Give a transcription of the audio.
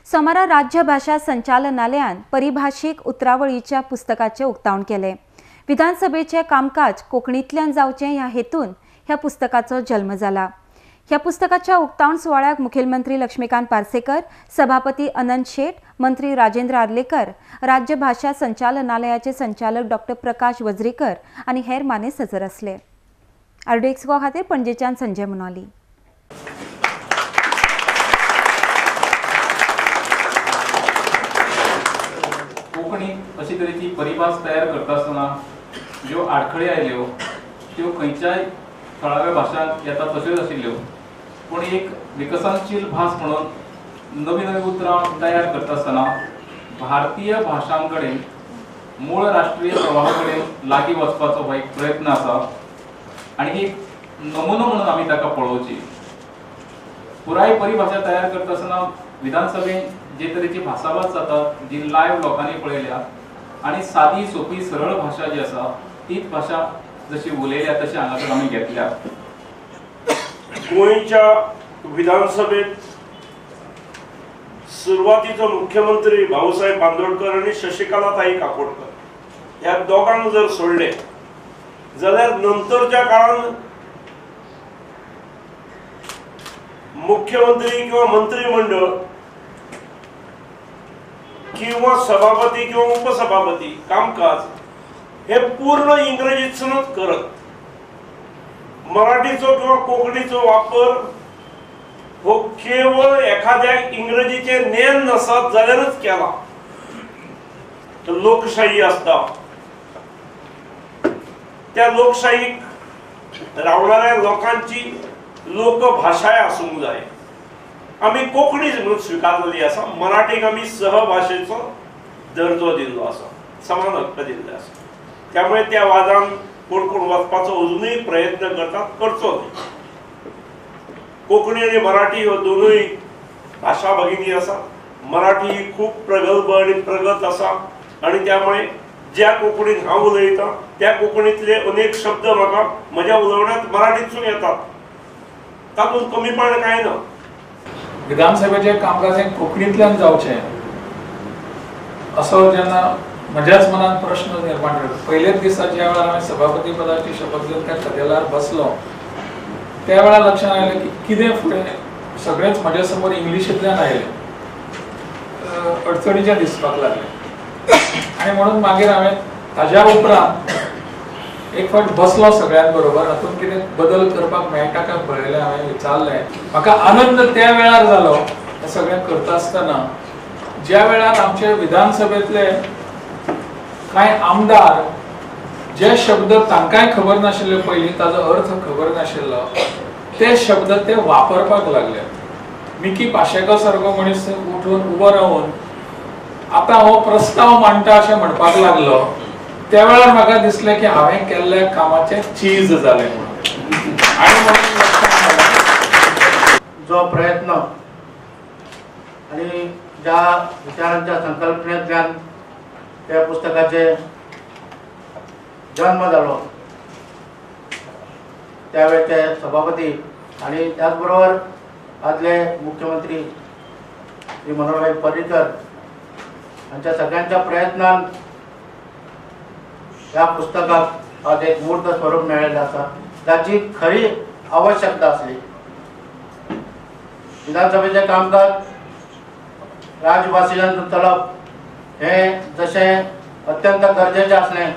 सोमारा राज्य भाषा संचालनालयान परिभाषिक उतरावळीच्या पुस्तकाचे उक्तावण केले। विधानसभेचे कामकाज कोंकणींतल्यान जावचें ह्या हेतून ह्या पुस्तकाचो जल्म जाला। ह्या पुस्तकाच्या उक्तावण सुवाळ्याक मुखेलमंत्री लक्ष्मीकांत पार्सेकर, सभापती अनंत शेट, मंत्री राजेंद्र आर्लेकर, राज्य भाषा संचालनालयाचे संचालक डॉ. प्रकाश वज्रीकर आणि हेर मानेस हजर असले। आरडीएक्स खातीर पणजेच्यान संजय मुनाली। कोंकणी अशी तरेची परिभास तयार करता आसतना ज्यो आडखळी आयल्यो त्यो खंयच्याय थळाव्या भाशांत येता तश्योच आशिल्ल्यो, पूण एक विकसनशील भास म्हणून नवी नवी उतरां तयार करता आसतना भारतीय भाशां कडेन मूळ राष्ट्रीय प्रवाहा कडेन लागीं वचपाचो हो एक प्रयत्न आसा आनी एक नमुनो म्हणून आमी ताका पळोवची। पुराय परिभाषा तयार करता आसतना विधानसभेन जे तरेची भासाभास जाता जी लायव्ह लोकांनी पळयल्या आनी सादी सोपी सरळ भाशा जी आसा तीच भाशा जशी उलयल्या तशी हांगासर आमी घेतल्या। गोंयच्या विधानसभेत सुरवातीचो मुख्यमंत्री भाऊसाहेब बांदोडकर आणि शशिकलाताई काकोडकर ह्या दोघांक जर सोडले जाल्यार नंतरच्या काळात मुख्यमंत्री किंवा मंत्रिमंडळ किंवा सभापती किंवा उपसभापती कामकाज हे पूर्ण इंग्रजीतूनच करत, मराठीचो किंवा कोंकणीचो वापर हो केवळ एखाद्या इंग्रजीचे ज्ञान नसत जाल्यारच केला तर लोकशाही असता। त्या लोकशाहीक रावणाऱ्या लोकांची लोकभाषाय आसूंक जाय। आमी कोंकणीच म्हणून स्वीकारलेली आसा, मराठीक आमी सहभाषेचो दर्जो दिल्लो आसा, समान हक्क दिल्ले आसा। त्यामुळे त्या वादान कोण कोण वचपाचो अजूनही प्रयत्न करतात, करचो न्ही। कोंकणी आणि मराठी ह्यो दोनूय भाषा भगिनी आसा। मराठी ही खूप प्रगल्भ आणि प्रगत आसा आणि त्यामुळे ज्या कोंकणीत हांव उलयतां त्या कोंकणीतले अनेक शब्द म्हाका म्हज्या उलोवण्यांत मराठीतसून येतात, तातूंत कमीपण कांय ना। विधानसभेचे कामकाज हे कोंकणींतल्यान जावचें असो जेन्ना म्हज्याच मनात प्रश्न निर्माण जालो। पयलेच दिसा ज्या वेळार हांवें सभापती पदाची शपथ घेवन त्या कदेलार बसलो त्या वेळार लक्षांत आयलें की कितें फुडें सगळेंच म्हज्या समोर इंग्लिशींतल्यान आयलें, अडचणीचें दिसपाक लागलें। आनी म्हणून मागीर हांवें ताज्या उपरांत एक फावट बसलो सगळ्यां बरोबर, हातूंत कितें बदल करपाक मेळटा काय पळयलें, हांवें विचारलें। म्हाका आनंद त्या वेळार जालो हें सगळें करता आसतना ज्या वेळार आमचे विधानसभेतले कांय आमदार जे शब्द तांकांय खबर नाशिल्ले, पयलीं ताजो अर्थ खबर नाशिल्लो, ते शब्द ते वापरपाक लागले। मिकी पाशेकर सारको मनीस उठून उबो रावन आतां हो प्रस्ताव मांडटा अशें म्हणपाक लागलो, त्या वेळार म्हाका दिसलें की हांवें केल्ल्या कामाचें चीज जालें म्हणून। आनी म्हणून जो प्रयत्न आणि ज्या विचारांच्या संकल्पनेंतल्यान त्या पुस्तकाचे जन्म जालो त्यावेळेचे सभापती आणि त्याचबरोबर आदले मुख्यमंत्री श्री मनोहरभाई पर्रीकर यांच्या सगळ्यांच्या प्रयत्नान या पुस्तकाक आज एक मूर्त स्वरूप मेळिल्लें आसा, जाची खरी आवश्यकता आसली। विधानसभेचे कामकाज राजभाशेंत चलप हे जशें अत्यंत गरजेचें आसलें